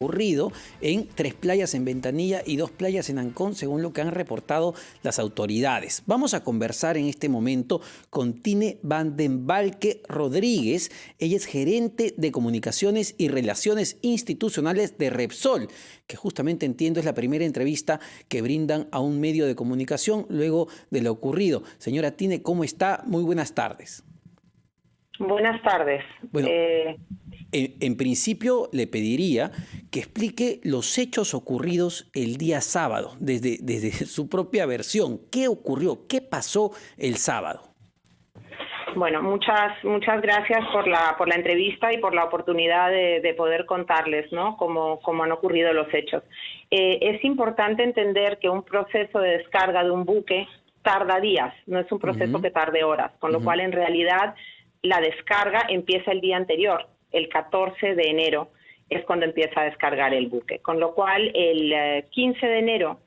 ocurrido en 3 playas en Ventanilla y 2 playas en Ancón, según lo que han reportado las autoridades. Vamos a conversar en este momento con Tine van den Valke Rodríguez. Ella es gerente de comunicaciones y relaciones institucionales de Repsol, que justamente entiendo es la primera entrevista que brindan a un medio de comunicación luego de lo ocurrido. Señora Tine, ¿cómo está? Muy buenas tardes. Buenas tardes. Bueno, en principio le pediría que explique los hechos ocurridos el día sábado, desde su propia versión. ¿Qué ocurrió? ¿Qué pasó el sábado? Bueno, muchas gracias por la entrevista y por la oportunidad de poder contarles, ¿no?, cómo han ocurrido los hechos. Es importante entender que un proceso de descarga de un buque tarda días, no es un proceso que tarde horas, con lo cual en realidad la descarga empieza el día anterior. El 14 de enero es cuando empieza a descargar el buque. Con lo cual, el 15 de enero,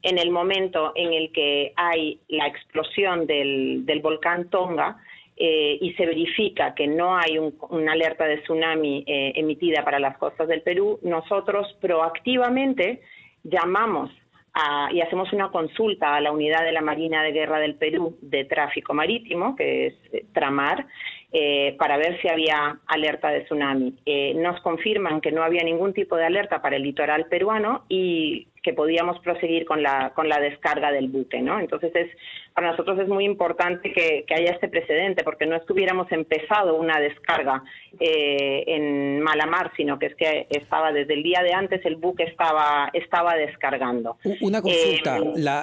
en el momento en el que hay la explosión del volcán Tonga y se verifica que no hay una alerta de tsunami emitida para las costas del Perú, nosotros proactivamente llamamos y hacemos una consulta a la unidad de la Marina de Guerra del Perú de tráfico marítimo, que es Tramar, para ver si había alerta de tsunami. Nos confirman que no había ningún tipo de alerta para el litoral peruano y que podíamos proseguir con la descarga del buque, ¿no? Entonces, para nosotros es muy importante que haya este precedente, porque no es que hubiéramos empezado una descarga en mala mar, sino que es que estaba desde el día de antes, el buque estaba descargando. Una consulta,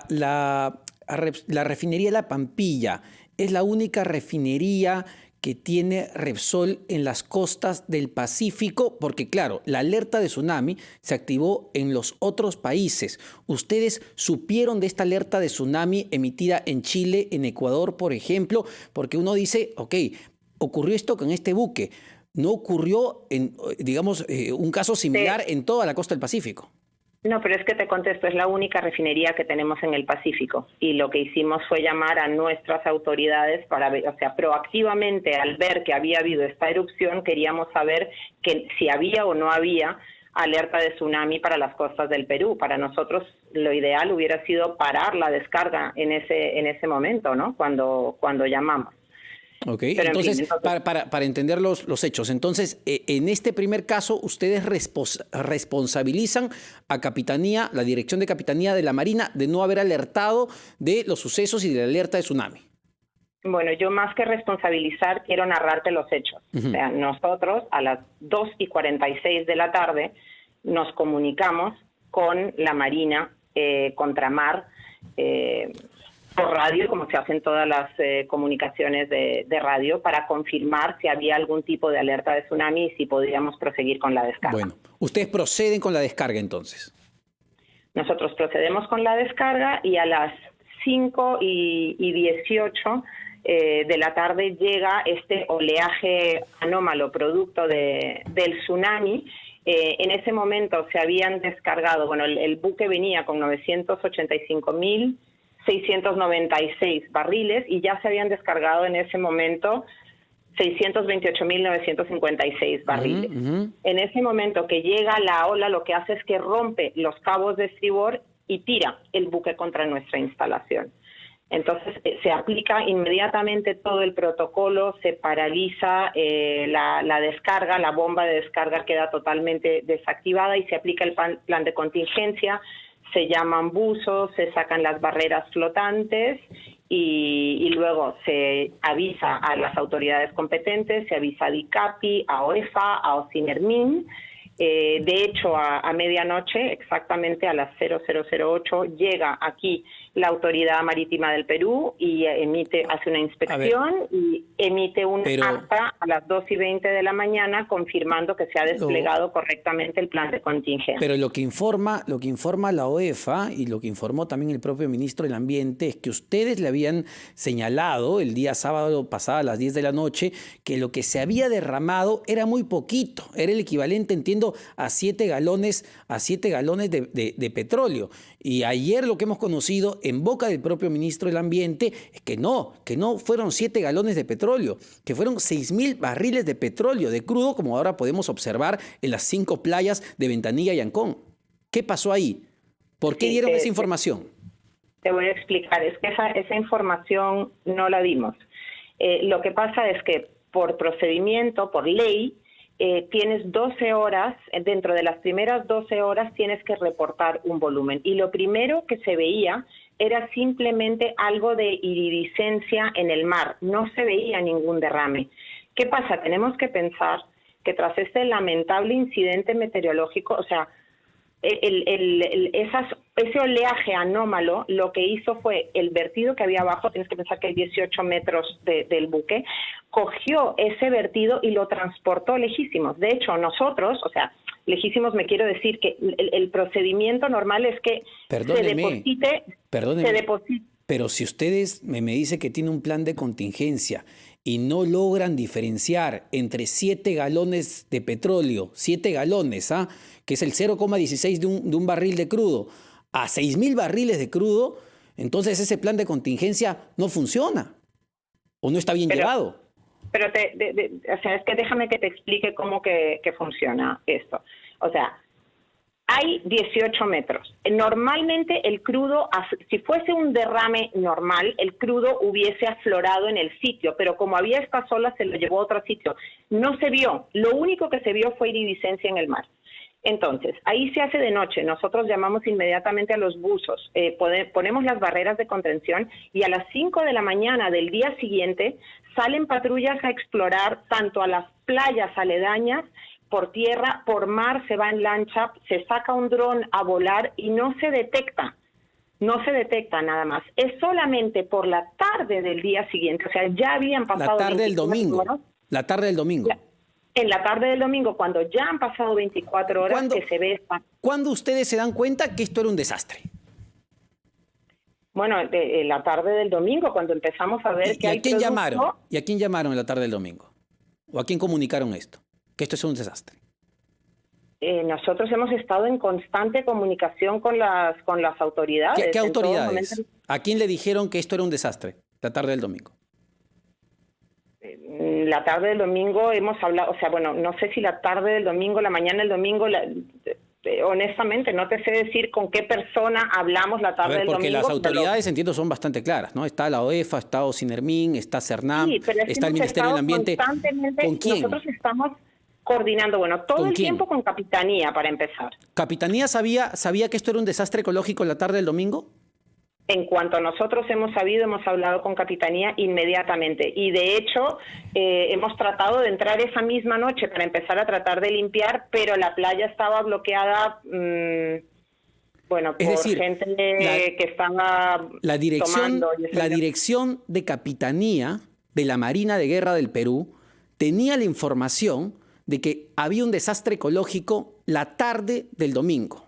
la refinería La Pampilla es la única refinería que tiene Repsol en las costas del Pacífico, porque claro, la alerta de tsunami se activó en los otros países. ¿Ustedes supieron de esta alerta de tsunami emitida en Chile, en Ecuador, por ejemplo? Porque uno dice, ok, ocurrió esto con este buque. ¿No ocurrió, digamos, un caso similar en toda la costa del Pacífico? No, pero es que te contesto, es la única refinería que tenemos en el Pacífico y lo que hicimos fue llamar a nuestras autoridades para ver, o sea, proactivamente al ver que había habido esta erupción, queríamos saber que si había o no había alerta de tsunami para las costas del Perú. Para nosotros lo ideal hubiera sido parar la descarga en ese momento, ¿no?, cuando llamamos. Ok, entonces, para entender los hechos, entonces, en este primer caso, ustedes responsabilizan a Capitanía, la Dirección de Capitanía de la Marina, de no haber alertado de los sucesos y de la alerta de tsunami. Bueno, yo más que responsabilizar, quiero narrarte los hechos. O sea, nosotros a las 2:46 de la tarde nos comunicamos con la Marina, con Tramar, por radio, como se hacen todas las comunicaciones de radio, para confirmar si había algún tipo de alerta de tsunami y si podíamos proseguir con la descarga. Bueno, ustedes proceden con la descarga entonces. Nosotros procedemos con la descarga y a las 5:18 de la tarde llega este oleaje anómalo producto del tsunami. En ese momento se habían descargado, bueno, el buque venía con 985.696 barriles y ya se habían descargado en ese momento 628.956 barriles. En ese momento que llega la ola, lo que hace es que rompe los cabos de estribor y tira el buque contra nuestra instalación. Entonces se aplica inmediatamente todo el protocolo, se paraliza la descarga, la bomba de descarga queda totalmente desactivada y se aplica el plan de contingencia. Se llaman buzos, se sacan las barreras flotantes y luego se avisa a las autoridades competentes, se avisa a DICAPI, a OEFA, a OCINERMIN. De hecho, a medianoche, exactamente a las 00:08, llega aquí la Autoridad Marítima del Perú y hace una inspección y emite un acta a las 2:20 de la mañana confirmando que se ha desplegado correctamente el plan de contingencia. Pero lo que informa la OEFA y lo que informó también el propio ministro del Ambiente es que ustedes le habían señalado el día sábado pasado a las 10 de la noche que lo que se había derramado era muy poquito, era el equivalente, entiendo, respecto a 7 galones, de petróleo. Y ayer lo que hemos conocido en boca del propio ministro del Ambiente es que no fueron 7 galones de petróleo, que fueron 6.000 barriles de petróleo, de crudo, como ahora podemos observar en las 5 playas de Ventanilla y Ancón. ¿Qué pasó ahí? ¿Por qué dieron esa información? Te voy a explicar, es que esa información no la dimos. Lo que pasa es que por procedimiento, por ley, tienes 12 horas, dentro de las primeras 12 horas tienes que reportar un volumen. Y lo primero que se veía era simplemente algo de iridiscencia en el mar, no se veía ningún derrame. ¿Qué pasa? Tenemos que pensar que tras este lamentable incidente meteorológico, o sea, ese oleaje anómalo lo que hizo fue el vertido que había abajo, tienes que pensar que hay 18 metros del buque, cogió ese vertido y lo transportó lejísimos. De hecho, nosotros, o sea, lejísimos me quiero decir que el procedimiento normal es que Perdóneme, se deposite. pero si ustedes me dicen que tiene un plan de contingencia y no logran diferenciar entre 7 galones de petróleo, 7 galones, que es el 0,16 de un barril de crudo, a 6.000 barriles de crudo, entonces ese plan de contingencia no funciona o no está bien llevado. Pero o sea, es que déjame que te explique cómo que funciona esto. O sea, hay 18 metros. Normalmente el crudo, si fuese un derrame normal, el crudo hubiese aflorado en el sitio, pero como había estas olas se lo llevó a otro sitio. No se vio. Lo único que se vio fue iridiscencia en el mar. Entonces, ahí se hace de noche. Nosotros llamamos inmediatamente a los buzos, ponemos las barreras de contención y a las 5 de la mañana del día siguiente salen patrullas a explorar tanto a las playas aledañas, por tierra, por mar, se va en lancha, se saca un dron a volar y no se detecta nada más. Es solamente por la tarde del día siguiente, o sea, ya habían pasado... La tarde del domingo. La tarde del domingo. En la tarde del domingo, cuando ya han pasado 24 horas, que se ve... ¿Cuándo ustedes se dan cuenta que esto era un desastre? Bueno, en la tarde del domingo, cuando empezamos a ver que hay... ¿Y a quién llamaron? ¿Y a quién llamaron en la tarde del domingo? ¿O a quién comunicaron esto? Que esto es un desastre. Nosotros hemos estado en constante comunicación con las autoridades. ¿Qué autoridades? ¿A quién le dijeron que esto era un desastre la tarde del domingo? La tarde del domingo hemos hablado, o sea, bueno, no sé si la tarde del domingo, la mañana del domingo, honestamente no te sé decir con qué persona hablamos la tarde del domingo. Porque las autoridades, entiendo, son bastante claras, ¿no? Está la OEFA, está Ocinermin, está Cernam, está el Ministerio del Ambiente. ¿Con quién? Nosotros estamos coordinando, bueno, todo el tiempo con Capitanía, para empezar. ¿Capitanía sabía que esto era un desastre ecológico la tarde del domingo? En cuanto nosotros hemos sabido, hemos hablado con Capitanía inmediatamente. Y de hecho, hemos tratado de entrar esa misma noche para empezar a tratar de limpiar, pero la playa estaba bloqueada, bueno, por gente que estaba tomando. La dirección de Capitanía de la Marina de Guerra del Perú tenía la información de que había un desastre ecológico la tarde del domingo.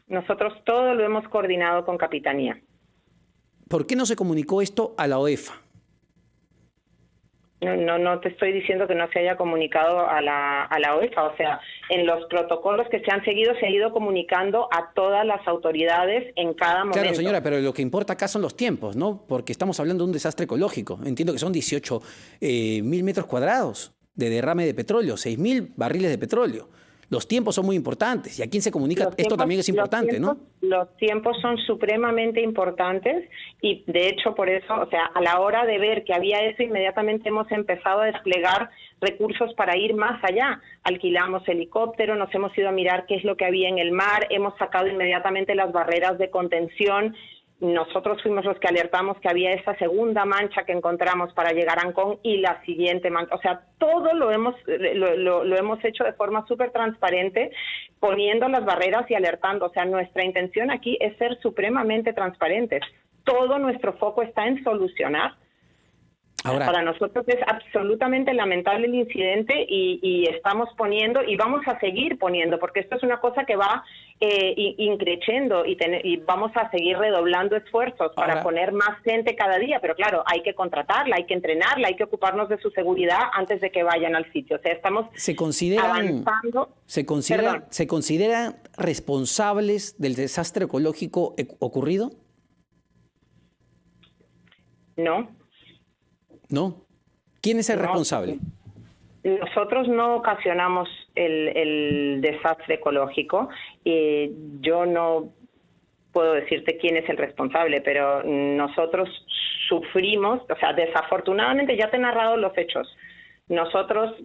Nosotros todo lo hemos coordinado con Capitanía. ¿Por qué no se comunicó esto a la OEFA? No te estoy diciendo que no se haya comunicado a la OEFA. O sea, en los protocolos que se han seguido, se ha ido comunicando a todas las autoridades en cada momento. Claro, señora, pero lo que importa acá son los tiempos, ¿no? Porque estamos hablando de un desastre ecológico. Entiendo que son 18.000 metros cuadrados de derrame de petróleo, 6.000 barriles de petróleo. Los tiempos son muy importantes. ¿Y a quién se comunica? Esto también es importante, ¿no? Los tiempos son supremamente importantes y, de hecho, por eso, o sea, a la hora de ver que había eso, inmediatamente hemos empezado a desplegar recursos para ir más allá. Alquilamos helicóptero, nos hemos ido a mirar qué es lo que había en el mar, hemos sacado inmediatamente las barreras de contención. Nosotros fuimos los que alertamos que había esa segunda mancha que encontramos para llegar a Ancón y la siguiente mancha. O sea, todo lo hemos hecho de forma súper transparente, poniendo las barreras y alertando. O sea, nuestra intención aquí es ser supremamente transparentes. Todo nuestro foco está en solucionar. Ahora, para nosotros es absolutamente lamentable el incidente y estamos poniendo y vamos a seguir poniendo, porque esto es una cosa que va increciendo y vamos a seguir redoblando esfuerzos para poner más gente cada día, pero claro, hay que contratarla, hay que entrenarla, hay que ocuparnos de su seguridad antes de que vayan al sitio. O sea, estamos avanzando. ¿Se consideran responsables del desastre ecológico ocurrido? No. ¿No? ¿Quién es el responsable? Nosotros no ocasionamos el desastre ecológico. Yo no puedo decirte quién es el responsable, pero nosotros sufrimos, o sea, desafortunadamente ya te he narrado los hechos. Nosotros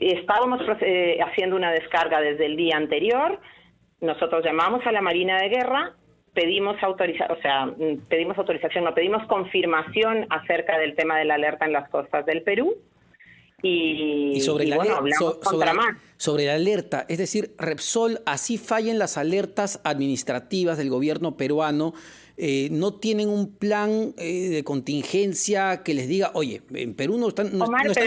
estábamos haciendo una descarga desde el día anterior, nosotros llamamos a la Marina de Guerra, pedimos confirmación acerca del tema de la alerta en las costas del Perú y sobre la hablamos contra Mar. Sobre la alerta, es decir, Repsol, así fallen las alertas administrativas del gobierno peruano, no tienen un plan de contingencia que les diga, oye, en Perú no están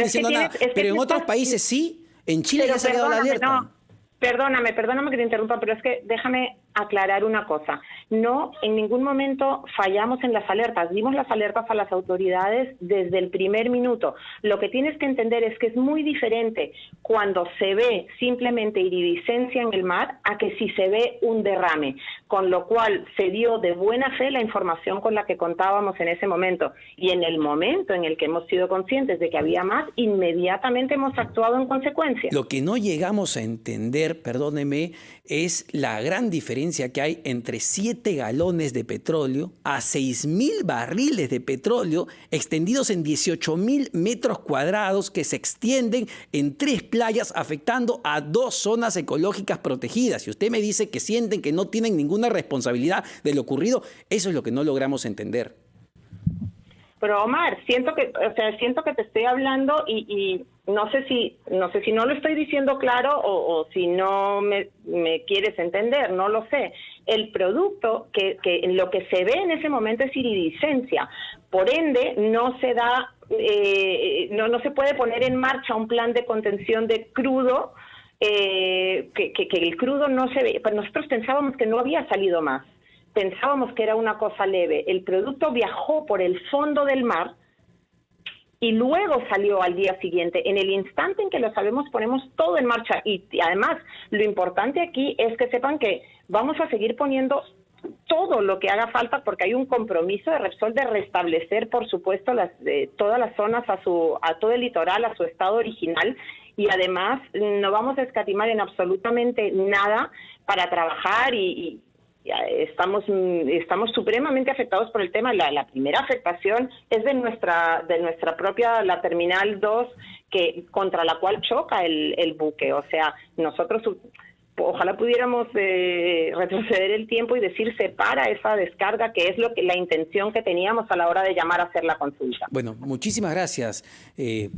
diciendo nada, pero en otros países sí, en Chile ya se ha dado la alerta. No. Perdóname que te interrumpa, pero es que déjame aclarar una cosa. No, en ningún momento fallamos en las alertas. Dimos las alertas a las autoridades desde el primer minuto. Lo que tienes que entender es que es muy diferente cuando se ve simplemente iridiscencia en el mar a que si se ve un derrame. Con lo cual se dio de buena fe la información con la que contábamos en ese momento. Y en el momento en el que hemos sido conscientes de que había más, inmediatamente hemos actuado en consecuencia. Lo que no llegamos a entender, perdóneme, es la gran diferencia que hay entre 7 galones de petróleo a 6.000 barriles de petróleo extendidos en 18.000 metros cuadrados que se extienden en 3 playas afectando a 2 zonas ecológicas protegidas. Y usted me dice que sienten que no tienen ninguna responsabilidad de lo ocurrido. Eso es lo que no logramos entender. Pero Omar, siento que te estoy hablando y no sé si no lo estoy diciendo claro o si no me quieres entender, no lo sé. El producto que lo que se ve en ese momento es iridiscencia, por ende no se da, no se puede poner en marcha un plan de contención de crudo, que el crudo no se ve, pero nosotros pensábamos que no había salido más. Pensábamos que era una cosa leve. El producto viajó por el fondo del mar y luego salió al día siguiente. En el instante en que lo sabemos, ponemos todo en marcha. Y además, lo importante aquí es que sepan que vamos a seguir poniendo todo lo que haga falta porque hay un compromiso de Repsol de restablecer, por supuesto, todas las zonas a todo el litoral, a su estado original. Y además, no vamos a escatimar en absolutamente nada para trabajar y estamos supremamente afectados por el tema. La primera afectación es de nuestra propia, la Terminal 2, contra la cual choca el buque. O sea, nosotros ojalá pudiéramos retroceder el tiempo y decir se para esa descarga, que es la intención que teníamos a la hora de llamar a hacer la consulta. Bueno, muchísimas gracias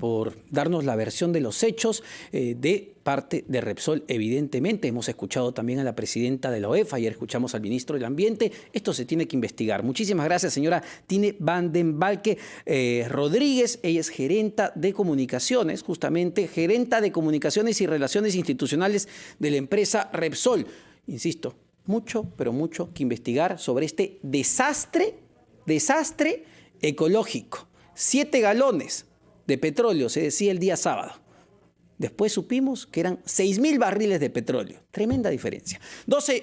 por darnos la versión de los hechos de parte de Repsol. Evidentemente hemos escuchado también a la presidenta de la OEF, ayer escuchamos al ministro del Ambiente. Esto se tiene que investigar. Muchísimas gracias, señora Tine van den Valke Rodríguez. Ella es gerenta de comunicaciones, justamente gerenta de comunicaciones y relaciones institucionales de la empresa Repsol. Insisto, mucho, pero mucho que investigar sobre este desastre ecológico. 7 galones de petróleo, se decía el día sábado. Después supimos que eran 6.000 barriles de petróleo. Tremenda diferencia. 2 y